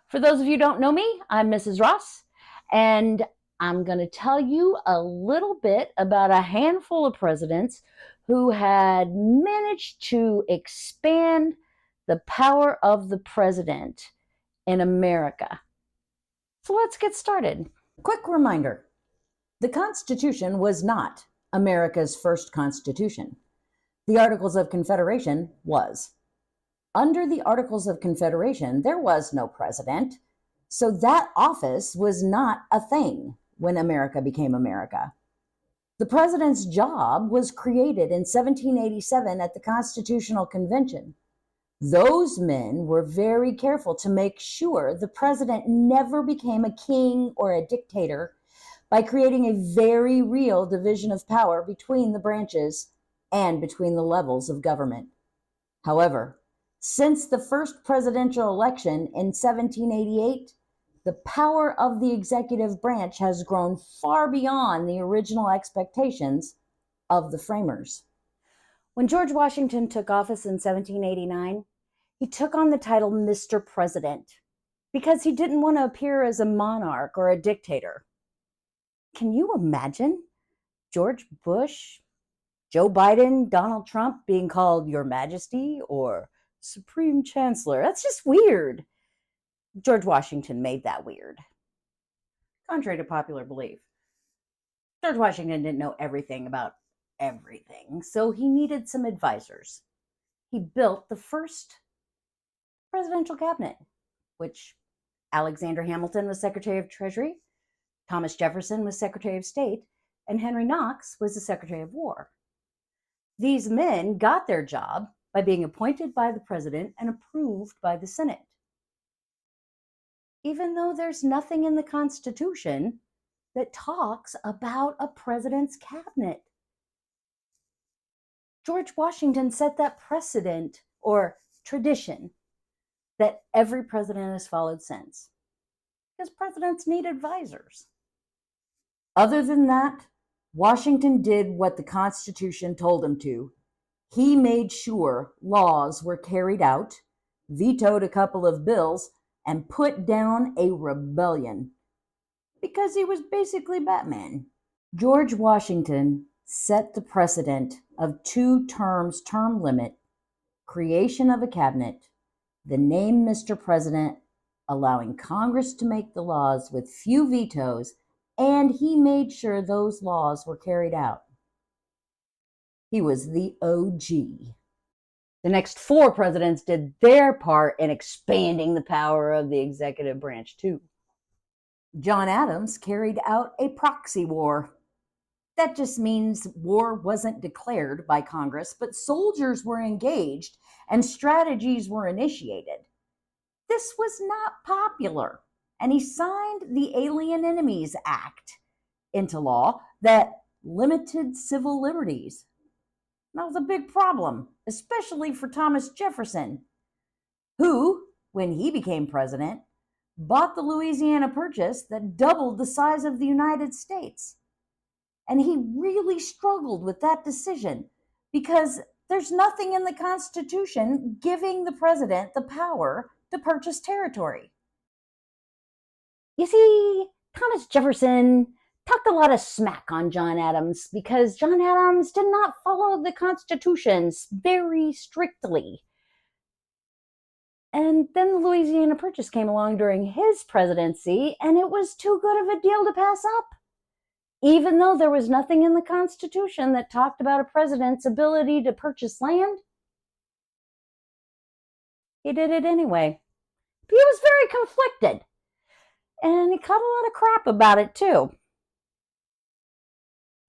For those of you who don't know me, I'm Mrs. Ross, and I'm going to tell you a little bit about a handful of presidents who had managed to expand the power of the president in America. So let's get started. Quick reminder, the Constitution was not America's first Constitution. The Articles of Confederation was. Under the Articles of Confederation, there was no president, so that office was not a thing when America became America. The president's job was created in 1787 at the Constitutional Convention. Those men were very careful to make sure the president never became a king or a dictator by creating a very real division of power between the branches and between the levels of government. However, since the first presidential election in 1788, the power of the executive branch has grown far beyond the original expectations of the framers. When George Washington took office in 1789, he took on the title Mr. President because he didn't want to appear as a monarch or a dictator. Can you imagine George Bush, Joe Biden, Donald Trump being called Your Majesty or Supreme Chancellor? That's just weird. George Washington made that weird. Contrary to popular belief, George Washington didn't know everything about everything, so he needed some advisors. He built the first presidential cabinet, which Alexander Hamilton was Secretary of Treasury, Thomas Jefferson was Secretary of State, and Henry Knox was the Secretary of War. These men got their job by being appointed by the president and approved by the Senate. Even though there's nothing in the Constitution that talks about a president's cabinet. George Washington set that precedent or tradition that every president has followed since, because presidents need advisors. Other than that, Washington did what the Constitution told him to. He made sure laws were carried out, vetoed a couple of bills, and put down a rebellion, because he was basically Batman. George Washington set the precedent of 2 terms term limit, creation of a cabinet, the name Mr. President, allowing Congress to make the laws with few vetoes, and he made sure those laws were carried out. He was the OG. The next 4 presidents did their part in expanding the power of the executive branch too. John Adams carried out a proxy war. That just means war wasn't declared by Congress, but soldiers were engaged and strategies were initiated. This was not popular, and he signed the Alien Enemies Act into law that limited civil liberties. That was a big problem, especially for Thomas Jefferson, who, when he became president, bought the Louisiana Purchase that doubled the size of the United States. And he really struggled with that decision because there's nothing in the Constitution giving the president the power to purchase territory. You see, Thomas Jefferson talked a lot of smack on John Adams because John Adams did not follow the constitutions very strictly. And then the Louisiana Purchase came along during his presidency, and it was too good of a deal to pass up. Even though there was nothing in the Constitution that talked about a president's ability to purchase land, he did it anyway. He was very conflicted, and he caught a lot of crap about it too.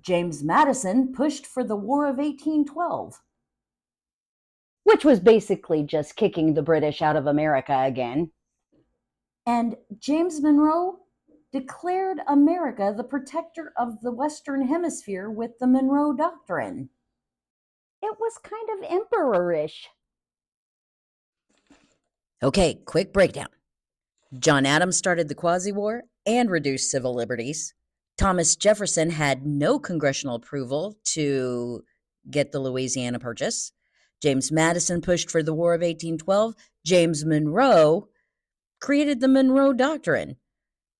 James Madison pushed for the War of 1812, which was basically just kicking the British out of America again. And James Monroe declared America the protector of the Western Hemisphere with the Monroe Doctrine. It was kind of emperorish. Okay, quick breakdown. John Adams started the Quasi-War and reduced civil liberties. Thomas Jefferson had no congressional approval to get the Louisiana Purchase. James Madison pushed for the War of 1812. James Monroe created the Monroe Doctrine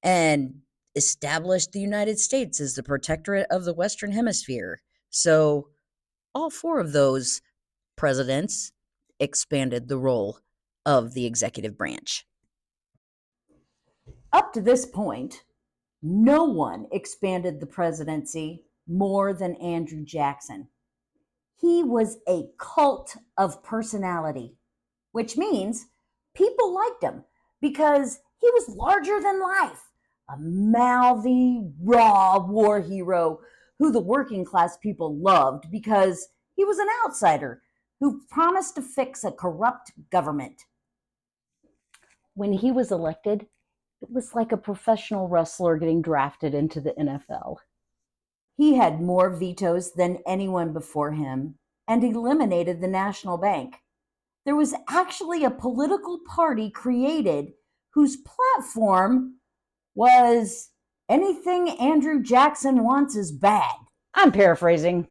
and established the United States as the protectorate of the Western Hemisphere. So, all four of those presidents expanded the role of the executive branch. Up to this point, no one expanded the presidency more than Andrew Jackson. He was a cult of personality, which means people liked him because he was larger than life, a mouthy, raw war hero who the working class people loved because he was an outsider who promised to fix a corrupt government. When he was elected, it was like a professional wrestler getting drafted into the NFL. He had more vetoes than anyone before him and eliminated the national bank. There was actually a political party created whose platform was anything Andrew Jackson wants is bad. I'm paraphrasing.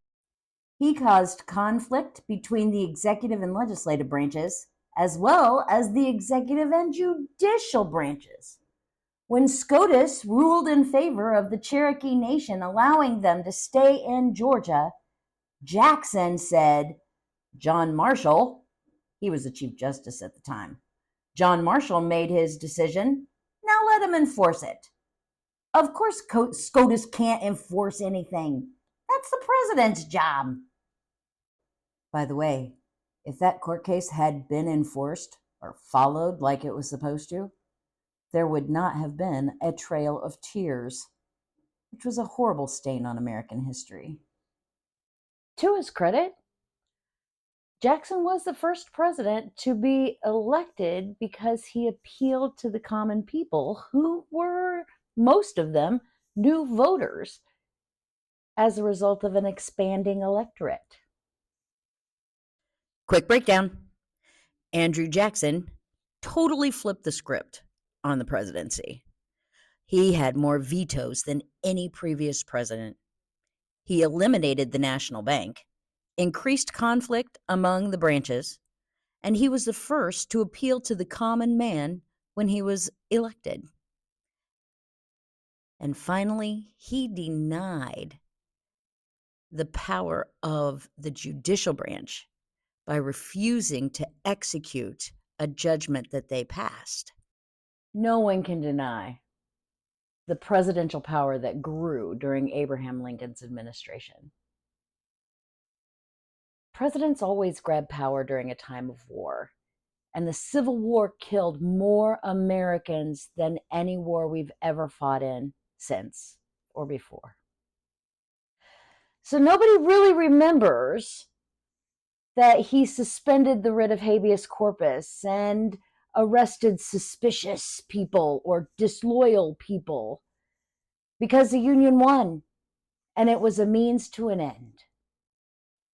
He caused conflict between the executive and legislative branches, as well as the executive and judicial branches. When SCOTUS ruled in favor of the Cherokee Nation, allowing them to stay in Georgia, Jackson said, John Marshall, he was the Chief Justice at the time, John Marshall made his decision. Now let him enforce it. Of course, SCOTUS can't enforce anything. That's the president's job. By the way, if that court case had been enforced or followed like it was supposed to, there would not have been a trail of tears, which was a horrible stain on American history. To his credit, Jackson was the first president to be elected because he appealed to the common people, who were, most of them, new voters as a result of an expanding electorate. Quick breakdown. Andrew Jackson totally flipped the script on the presidency. He had more vetoes than any previous president. He eliminated the national bank, increased conflict among the branches, and he was the first to appeal to the common man when he was elected. And finally, he denied the power of the judicial branch by refusing to execute a judgment that they passed. No one can deny the presidential power that grew during Abraham Lincoln's administration. Presidents always grab power during a time of war, and the Civil War killed more Americans than any war we've ever fought in since or before. So nobody really remembers that he suspended the writ of habeas corpus and arrested suspicious people or disloyal people because the Union won, and it was a means to an end.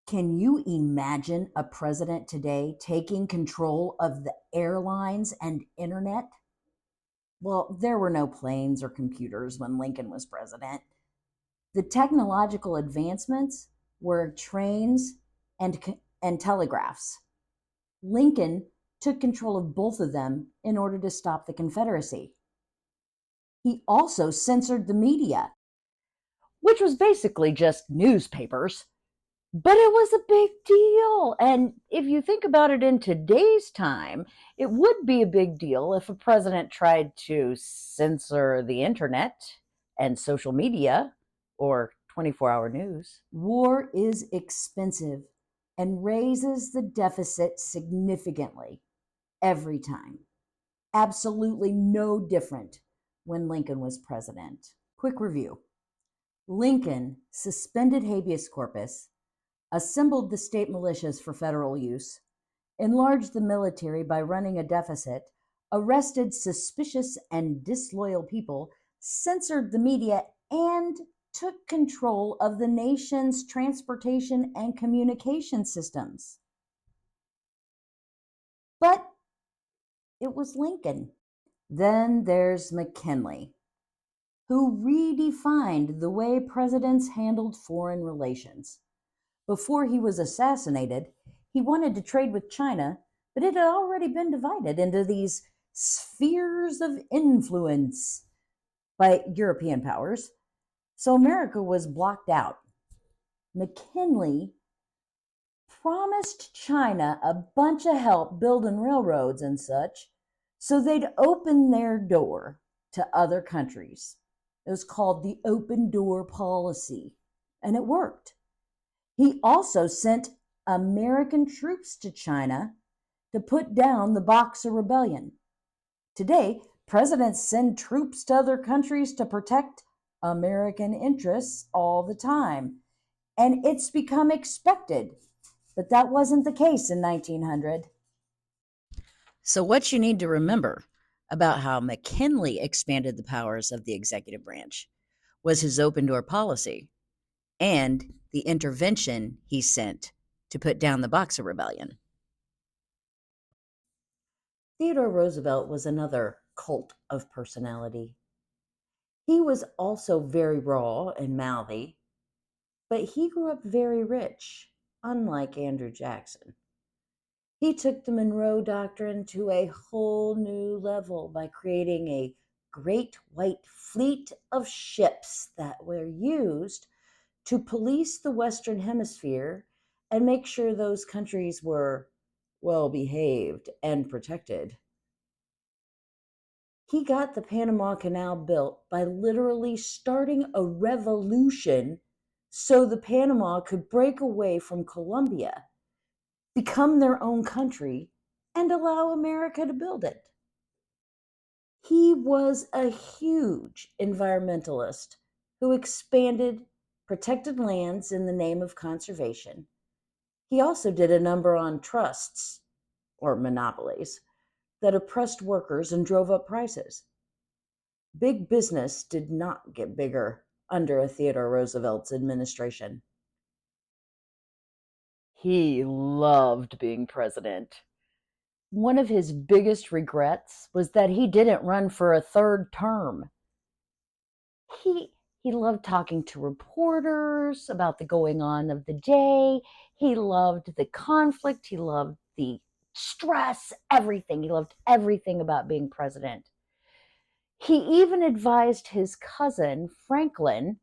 Can you imagine a president today taking control of the airlines and internet? Well, there were no planes or computers when Lincoln was president. The technological advancements were trains and telegraphs. Lincoln took control of both of them in order to stop the Confederacy. He also censored the media, which was basically just newspapers. But it was a big deal. And if you think about it in today's time, it would be a big deal if a president tried to censor the internet and social media or 24-hour news. War is expensive and raises the deficit significantly every time. Absolutely no different when Lincoln was president. Quick review. Lincoln suspended habeas corpus, assembled the state militias for federal use, enlarged the military by running a deficit, arrested suspicious and disloyal people, censored the media, and took control of the nation's transportation and communication systems. But it was Lincoln. Then there's McKinley, who redefined the way presidents handled foreign relations. Before he was assassinated, he wanted to trade with China, but it had already been divided into these spheres of influence by European powers, so America was blocked out. McKinley promised China a bunch of help building railroads and such, so they'd open their door to other countries. It was called the open door policy, and it worked. He also sent American troops to China to put down the Boxer Rebellion. Today, presidents send troops to other countries to protect American interests all the time, and it's become expected. But that wasn't the case in 1900. So, what you need to remember about how McKinley expanded the powers of the executive branch was his open door policy and the intervention he sent to put down the Boxer Rebellion. Theodore Roosevelt was another cult of personality. He was also very raw and mouthy, but he grew up very rich, unlike Andrew Jackson. He took the Monroe Doctrine to a whole new level by creating a great white fleet of ships that were used to police the Western Hemisphere and make sure those countries were well behaved and protected. He got the Panama Canal built by literally starting a revolution so the Panama could break away from Colombia, become their own country, and allow America to build it. He was a huge environmentalist who expanded protected lands in the name of conservation. He also did a number on trusts, or monopolies, that oppressed workers and drove up prices. Big business did not get bigger under Theodore Roosevelt's administration. He loved being president. One of his biggest regrets was that he didn't run for a third term. He loved talking to reporters about the going on of the day. He loved the conflict. He loved the stress, everything. He loved everything about being president. He even advised his cousin, Franklin,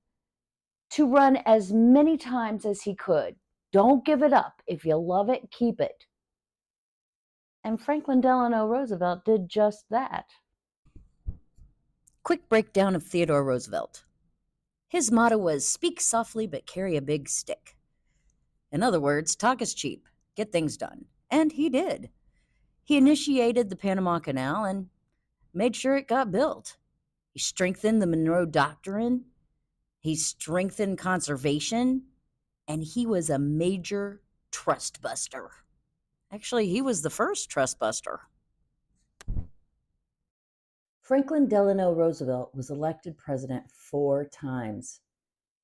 to run as many times as he could. Don't give it up. If you love it, keep it. And Franklin Delano Roosevelt did just that. Quick breakdown of Theodore Roosevelt. His motto was speak softly but carry a big stick. In other words, talk is cheap, get things done. And he did. He initiated the Panama Canal and made sure it got built. He strengthened the Monroe Doctrine, he strengthened conservation, and he was a major trust buster. Actually, he was the first trust buster. Franklin Delano Roosevelt was elected president 4 times.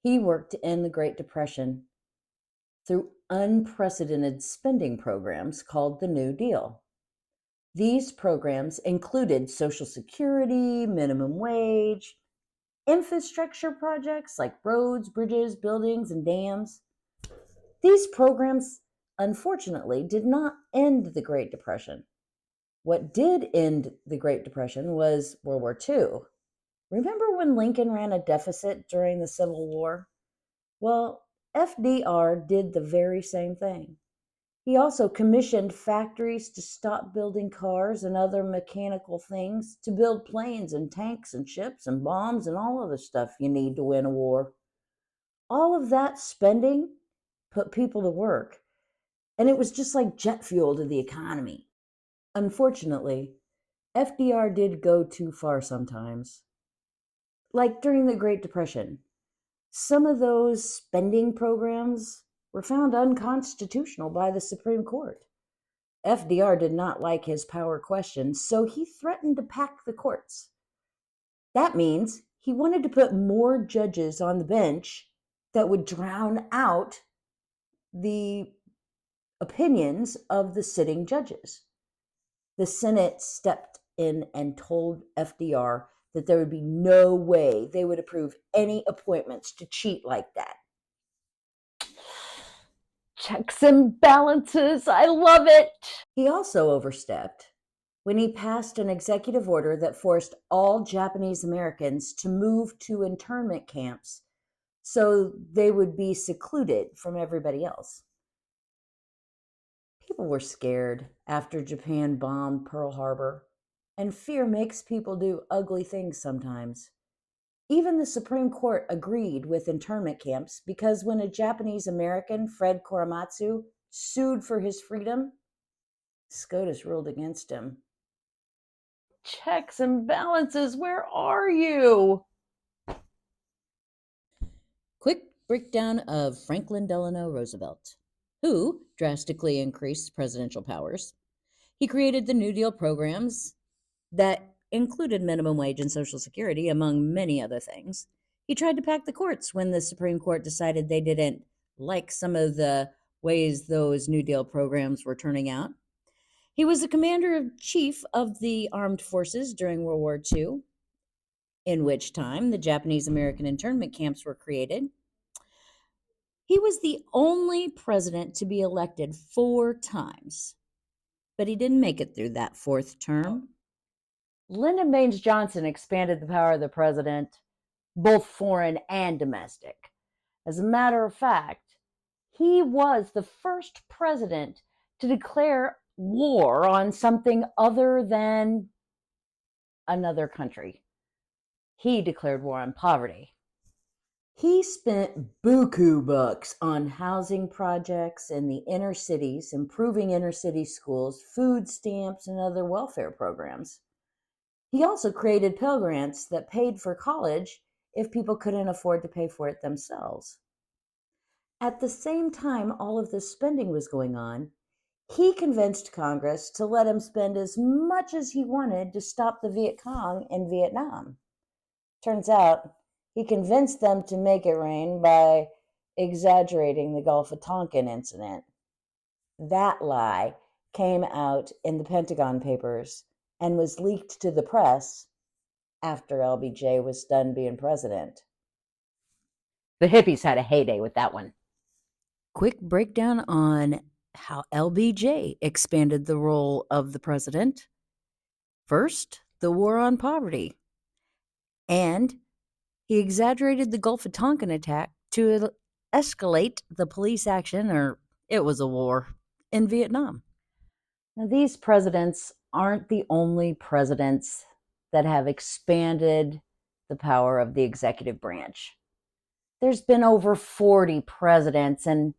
He worked to end the Great Depression through unprecedented spending programs called the New Deal. These programs included Social Security, minimum wage, infrastructure projects like roads, bridges, buildings, and dams. These programs, unfortunately, did not end the Great Depression. What did end the Great Depression was World War II. Remember when Lincoln ran a deficit during the Civil War? Well, FDR did the very same thing. He also commissioned factories to stop building cars and other mechanical things to build planes and tanks and ships and bombs and all other stuff you need to win a war. All of that spending put people to work, and it was just like jet fuel to the economy. Unfortunately, FDR did go too far sometimes. Like during the Great Depression, some of those spending programs were found unconstitutional by the Supreme Court. FDR did not like his power questioned, so he threatened to pack the courts. That means he wanted to put more judges on the bench that would drown out the opinions of the sitting judges. The Senate stepped in and told FDR that there would be no way they would approve any appointments to cheat like that. Checks and balances. I love it. He also overstepped when he passed an executive order that forced all Japanese Americans to move to internment camps so they would be secluded from everybody else. People were scared after Japan bombed Pearl Harbor, and fear makes people do ugly things sometimes. Even the Supreme Court agreed with internment camps because when a Japanese American, Fred Korematsu, sued for his freedom, SCOTUS ruled against him. Checks and balances, where are you? Quick breakdown of Franklin Delano Roosevelt, who drastically increased presidential powers. He created the New Deal programs that included minimum wage and Social Security, among many other things. He tried to pack the courts when the Supreme Court decided they didn't like some of the ways those New Deal programs were turning out. He was the commander in chief of the armed forces during World War II, in which time the Japanese American internment camps were created. He was the only president to be elected 4 times, but he didn't make it through that fourth term. Lyndon Baines Johnson expanded the power of the president, both foreign and domestic. As a matter of fact, he was the first president to declare war on something other than another country. He declared war on poverty. He spent buku bucks on housing projects in the inner cities, improving inner city schools, food stamps, and other welfare programs. He also created Pell Grants that paid for college if people couldn't afford to pay for it themselves. At the same time all of this spending was going on, he convinced Congress to let him spend as much as he wanted to stop the Viet Cong in Vietnam. Turns out he convinced them to make it rain by exaggerating the Gulf of Tonkin incident. That lie came out in the Pentagon Papers and was leaked to the press after LBJ was done being president. The hippies had a heyday with that one. Quick breakdown on how LBJ expanded the role of the president. First, the war on poverty. And he exaggerated the Gulf of Tonkin attack to escalate the police action, or it was a war, in Vietnam. Now, these presidents aren't the only presidents that have expanded the power of the executive branch. There's been over 40 presidents, and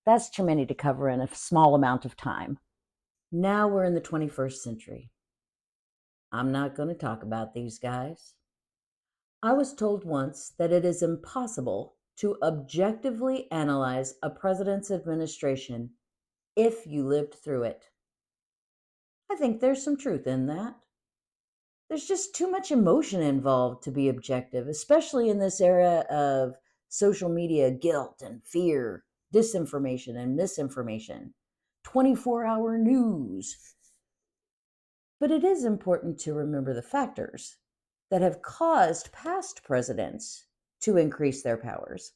that's too many to cover in a small amount of time. Now we're in the 21st century. I'm not going to talk about these guys. I was told once that it is impossible to objectively analyze a president's administration if you lived through it. I think there's some truth in that. There's just too much emotion involved to be objective, especially in this era of social media guilt and fear, disinformation and misinformation, 24-hour news. But it is important to remember the factors that have caused past presidents to increase their powers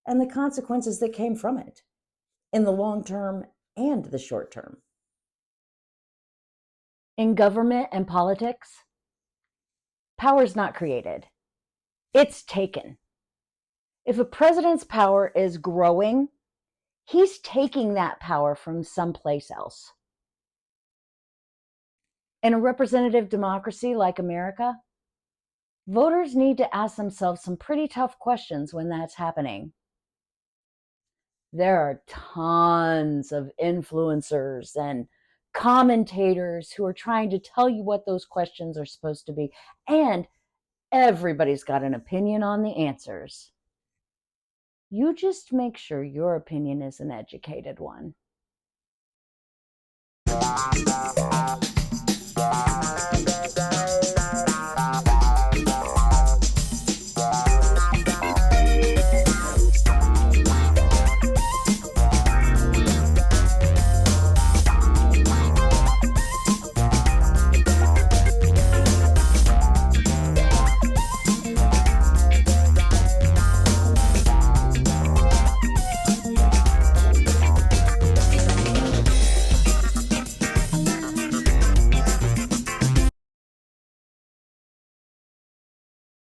and the consequences that came from it in the long term and the short term. In government and politics, power is not created, it's taken. If a president's power is growing, he's taking that power from someplace else. In a representative democracy like America, voters need to ask themselves some pretty tough questions when that's happening. There are tons of influencers and commentators who are trying to tell you what those questions are supposed to be, and everybody's got an opinion on the answers. You just make sure your opinion is an educated one.